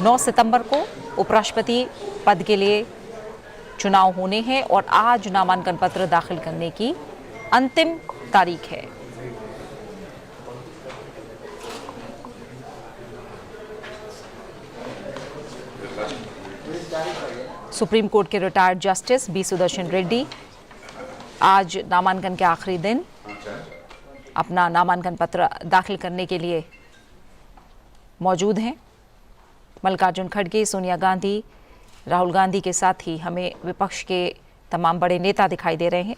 9 सितंबर को उपराष्ट्रपति पद के लिए चुनाव होने हैं और आज नामांकन पत्र दाखिल करने की अंतिम तारीख है। सुप्रीम कोर्ट के retired justice B Sudarshan Reddy आज नामांकन के आखिरी दिन अपना नामांकन पत्र दाखिल करने के लिए मौजूद हैं। मल्लिकार्जुन खड़गे, सोनिया गांधी, राहुल गांधी के साथ ही हमें विपक्ष के तमाम बड़े नेता दिखाई दे रहे हैं।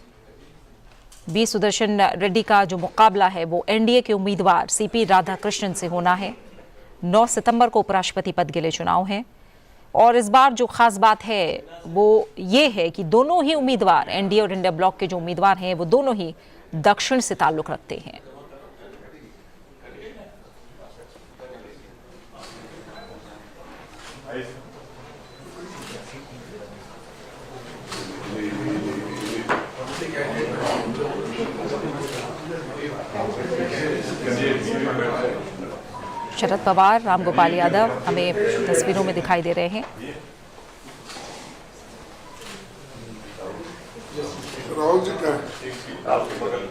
बी सुदर्शन रेड्डी का जो मुकाबला है वो एनडीए के उम्मीदवार सीपी राधाकृष्णन से होना है। 9 सितंबर को उपराष्ट्रपति पद के लिए चुनाव है और इस बार जो खास बात है वो ये है कि दोनों ही उम्मीदवार, एनडीए और इंडिया ब्लॉक के जो उम्मीदवार हैं वो दोनों ही दक्षिण से ताल्लुक रखते हैं। शरद पवार, रामगोपाल यादव हमें तस्वीरों में दिखाई दे रहे हैं।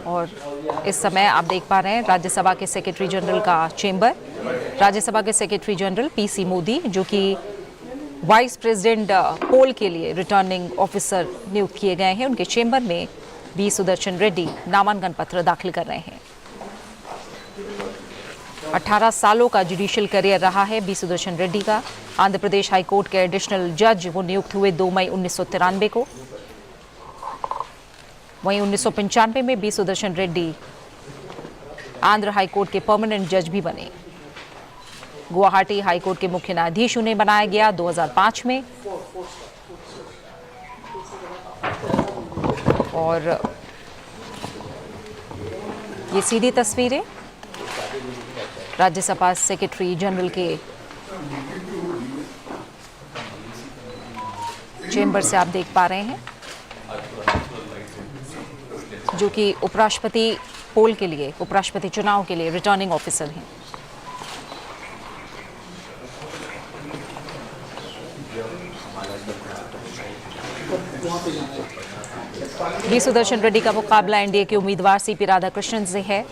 और इस समय आप देख पा रहे हैं राज्यसभा के सेक्रेटरी जनरल का चेंबर। राज्यसभा के सेक्रेटरी जनरल पीसी मोदी, जो कि वाइस प्रेसिडेंट पोल के लिए रिटर्निंग ऑफिसर नियुक्त किए गए हैं, उनके चेंबर में बी सुदर्शन रेड्डी नामांकन पत्र दाखिल कर रहे हैं। 18 सालों का जुडिशियल करियर रहा है बी सुदर्शन रेड्डी का। आंध्र प्रदेश हाई कोर्ट के एडिशनल जज वो नियुक्त हुए 2 मई 1993 को। वहीं 1995 में B Sudarshan Reddy Andhra High Court के परमानेंट जज भी बने। गुवाहाटी हाई कोर्ट के मुख्य न्यायाधीश उन्हें बनाया गया 2005 में। और ये सीधी तस्वीरें राज्यसभा सेक्रेटरी जनरल के चेंबर से आप देख पा रहे हैं, जो कि उपराष्ट्रपति पोल के लिए, उपराष्ट्रपति चुनाव के लिए रिटर्निंग ऑफिसर हैं। बी सुदर्शन रेड्डी का मुकाबला एनडीए के उम्मीदवार सीपी राधाकृष्णन से है।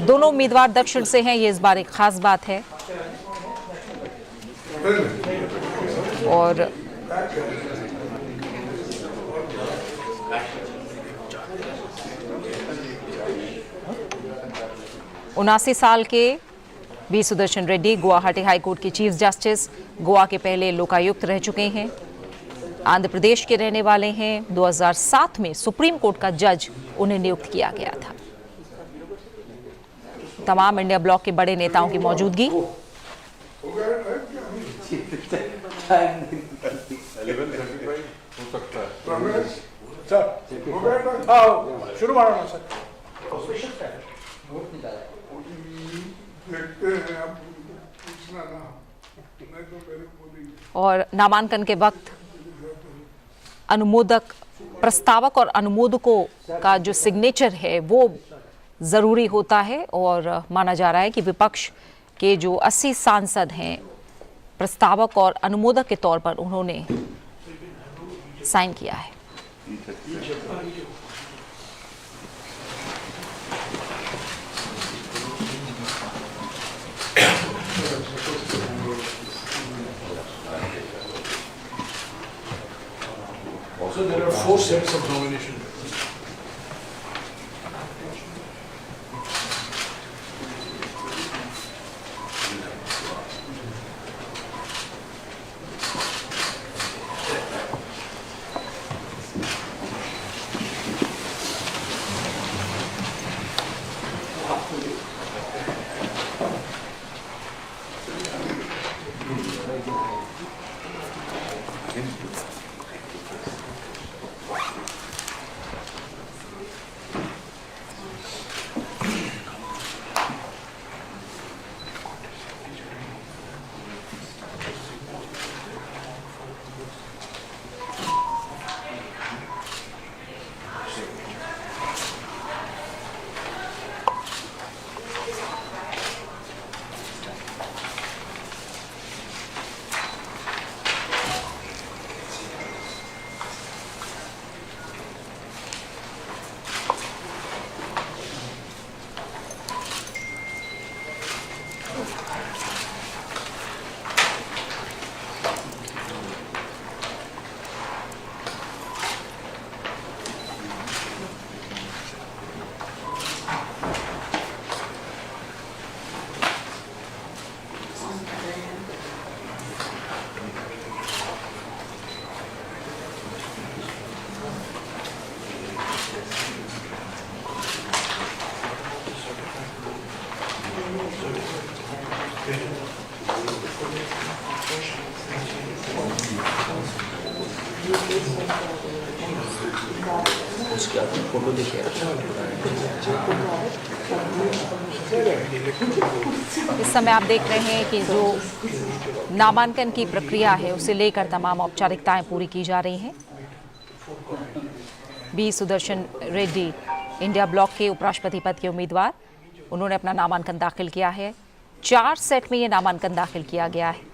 दोनों उम्मीदवार दक्षिण से हैं, ये इस बार एक खास बात है। और उनासी साल के B Sudarshan Reddy Guwahati High Court के चीफ जस्टिस, गोवा के पहले लोकायुक्त रह चुके हैं, आंध्र प्रदेश के रहने वाले हैं। 2007 में सुप्रीम कोर्ट का जज उन्हें नियुक्त किया गया था। तमाम इंडिया ब्लॉक के बड़े नेताओं की मौजूदगी। और नामांकन के वक्त अनुमोदक, प्रस्तावक और अनुमोदकों का जो सिग्नेचर है वो ज़रूरी होता है। और माना जा रहा है कि विपक्ष के जो 80 सांसद हैं, प्रस्तावक और अनुमोदक के तौर पर उन्होंने साइन किया है। Also, there are 4 sets of nomination. उसके आपने फोटो देखे इस समय आप देख रहे हैं कि जो नामांकन की प्रक्रिया है उसे लेकर तमाम औपचारिकताएं पूरी की जा रही हैं। B Sudarshan Reddy India bloc के उपराष्ट्रपति पद के उम्मीदवार, उन्होंने अपना नामांकन दाखिल किया है। 4 सेट में ये नामांकन दाखिल किया गया है।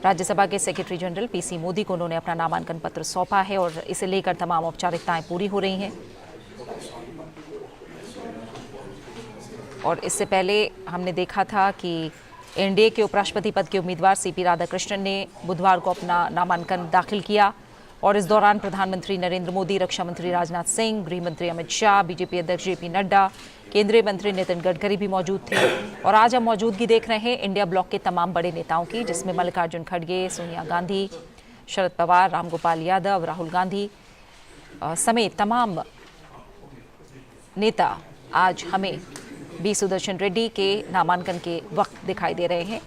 राज्यसभा के सेक्रेटरी जनरल पीसी मोदी को उन्होंने अपना नामांकन पत्र सौंपा है और इसे लेकर तमाम औपचारिकताएं पूरी हो रही हैं। और इससे पहले हमने देखा था कि एनडीए के उपराष्ट्रपति पद के उम्मीदवार सीपी राधाकृष्णन ने बुधवार को अपना नामांकन दाखिल किया और इस दौरान प्रधानमंत्री नरेंद्र मोदी, रक्षा मंत्री राजनाथ सिंह, गृह मंत्री अमित शाह, बीजेपी अध्यक्ष जेपी नड्डा, केंद्रीय मंत्री नितिन गडकरी भी मौजूद थे। और आज हम मौजूदगी देख रहे हैं इंडिया ब्लॉक के तमाम बड़े नेताओं की, जिसमें मल्लिकार्जुन खड़गे, सोनिया गांधी, शरद पवार, रामगोपाल यादव, राहुल गांधी समेत तमाम नेता आज हमें बी सुदर्शन रेड्डी के नामांकन के वक्त दिखाई दे रहे हैं।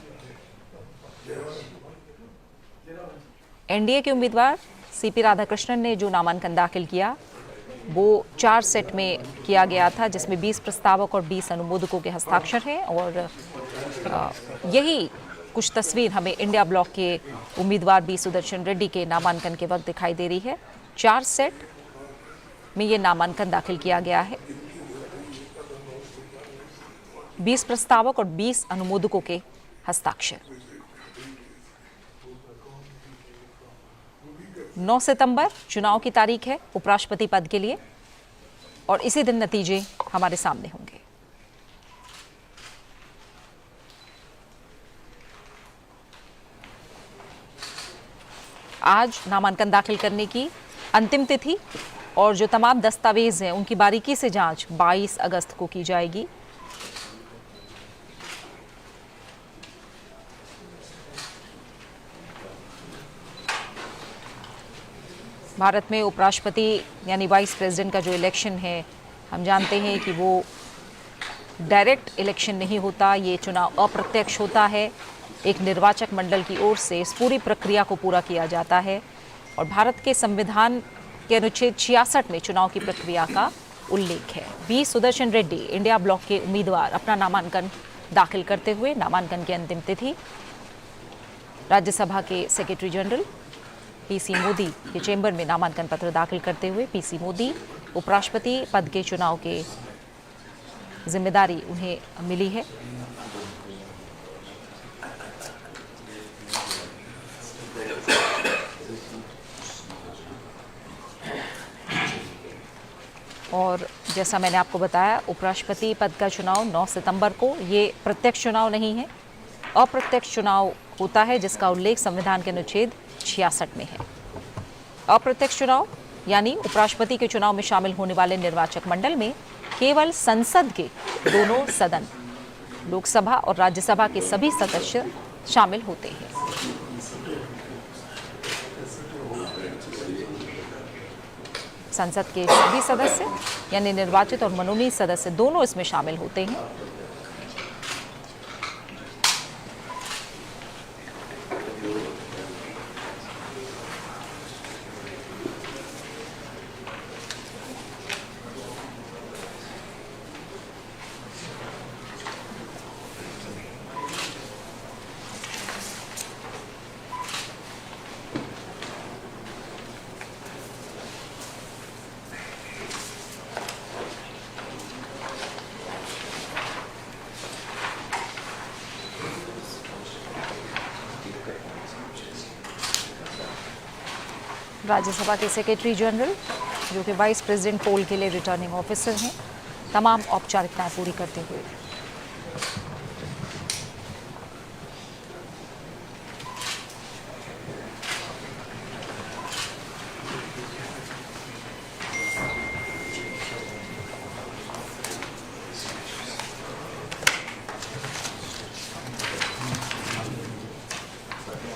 एनडीए के उम्मीदवार सीपी राधाकृष्णन ने जो नामांकन दाखिल किया वो 4 सेट में किया गया था, जिसमें 20 प्रस्तावक और 20 अनुमोदकों के हस्ताक्षर हैं। और यही कुछ तस्वीर हमें इंडिया ब्लॉक के उम्मीदवार बी सुदर्शन रेड्डी के नामांकन के वक्त दिखाई दे रही है। 4 सेट में ये नामांकन दाखिल किया गया है। 20 प्रस्तावक और 20 अनुमोदकों के हस्ताक्षर। 9 सितंबर चुनाव की तारीख है उपराष्ट्रपति पद के लिए और इसी दिन नतीजे हमारे सामने होंगे। आज नामांकन दाखिल करने की अंतिम तिथि और जो तमाम दस्तावेज हैं उनकी बारीकी से जांच 22 अगस्त को की जाएगी। भारत में उपराष्ट्रपति यानी वाइस प्रेसिडेंट का जो इलेक्शन है, हम जानते हैं कि वो डायरेक्ट इलेक्शन नहीं होता, ये चुनाव अप्रत्यक्ष होता है। एक निर्वाचक मंडल की ओर से इस पूरी प्रक्रिया को पूरा किया जाता है और भारत के संविधान के अनुच्छेद 66 में चुनाव की प्रक्रिया का उल्लेख है। B Sudarshan Reddy India bloc के उम्मीदवार अपना नामांकन दाखिल करते हुए नामांकन की अंतिम तिथि राज्यसभा के सेक्रेटरी जनरल पीसी मोदी के चेंबर में नामांकन पत्र दाखिल करते हुए पीसी मोदी उपराष्ट्रपति पद के चुनाव के जिम्मेदारी उन्हें मिली है। और जैसा मैंने आपको बताया, उपराष्ट्रपति पद का चुनाव 9 सितंबर को, ये प्रत्यक्ष चुनाव नहीं है, अप्रत्यक्ष चुनाव होता है जिसका उल्लेख संविधान के अनुच्छेद 66 में है। अप्रत्यक्ष चुनाव यानी उपराष्ट्रपति के चुनाव में शामिल होने वाले निर्वाचक मंडल में केवल संसद के दोनों सदन, लोकसभा और राज्यसभा के सभी सदस्य शामिल होते हैं। संसद के सभी सदस्य यानी निर्वाचित और मनोनीत सदस्य दोनों इसमें शामिल होते हैं। राज्यसभा के सेक्रेटरी जनरल जो कि वाइस प्रेसिडेंट पोल के लिए रिटर्निंग ऑफिसर हैं, तमाम औपचारिकताएं पूरी करते हुए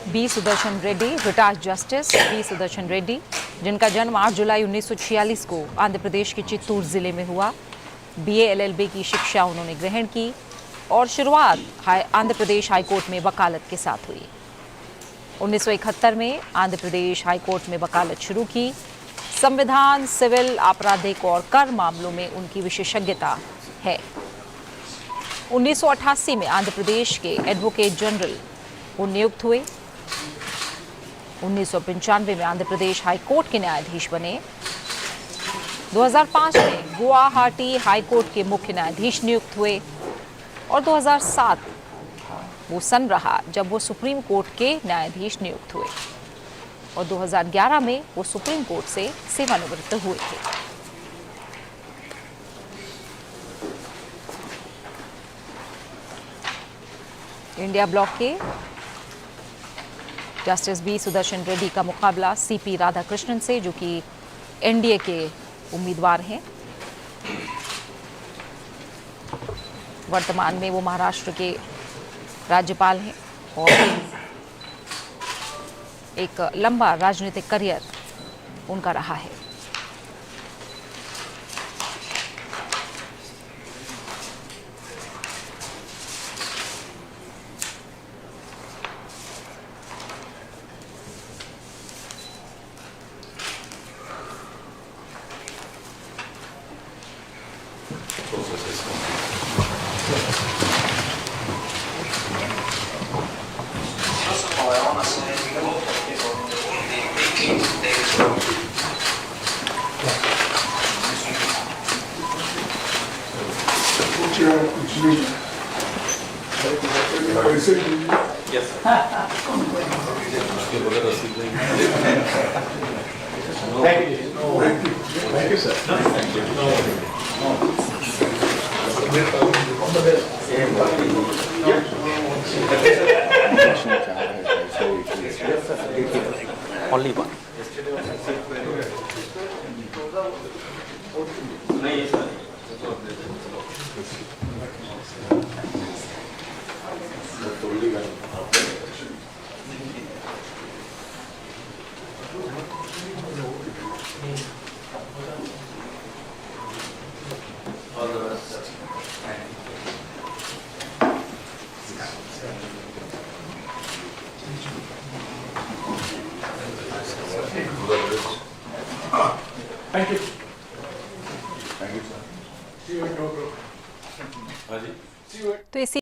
B Sudarshan Reddy, retired justice B Sudarshan Reddy, जिनका जन्म 8 जुलाई 1946 को आंध्र प्रदेश के चित्तूर जिले में हुआ। बीए एलएलबी की शिक्षा उन्होंने ग्रहण की और शुरुआत आंध्र प्रदेश हाईकोर्ट में वकालत के साथ हुई। 1971 में आंध्र प्रदेश हाईकोर्ट में वकालत शुरू की। संविधान, सिविल, आपराधिक और कर मामलों में उनकी विशेषज्ञता है। 1988 में आंध्र प्रदेश के एडवोकेट जनरल वो नियुक्त हुए। 1995 में आंध्र प्रदेश हाई कोर्ट के न्यायाधीश बने। 2005 में गुवाहाटी हाई कोर्ट के मुख्य न्यायाधीश नियुक्त हुए और 2007 वो सन रहा जब वो सुप्रीम कोर्ट के न्यायाधीश नियुक्त हुए और 2011 में वो सुप्रीम कोर्ट से सेवानिवृत्त हुए थे। इंडिया ब्लॉक के जस्टिस बी सुदर्शन रेड्डी का मुकाबला सीपी राधाकृष्णन से, जो कि एनडीए के उम्मीदवार हैं। वर्तमान में वो महाराष्ट्र के राज्यपाल हैं और एक लंबा राजनीतिक करियर उनका रहा है। Thank you, sir. Only one. Thank you.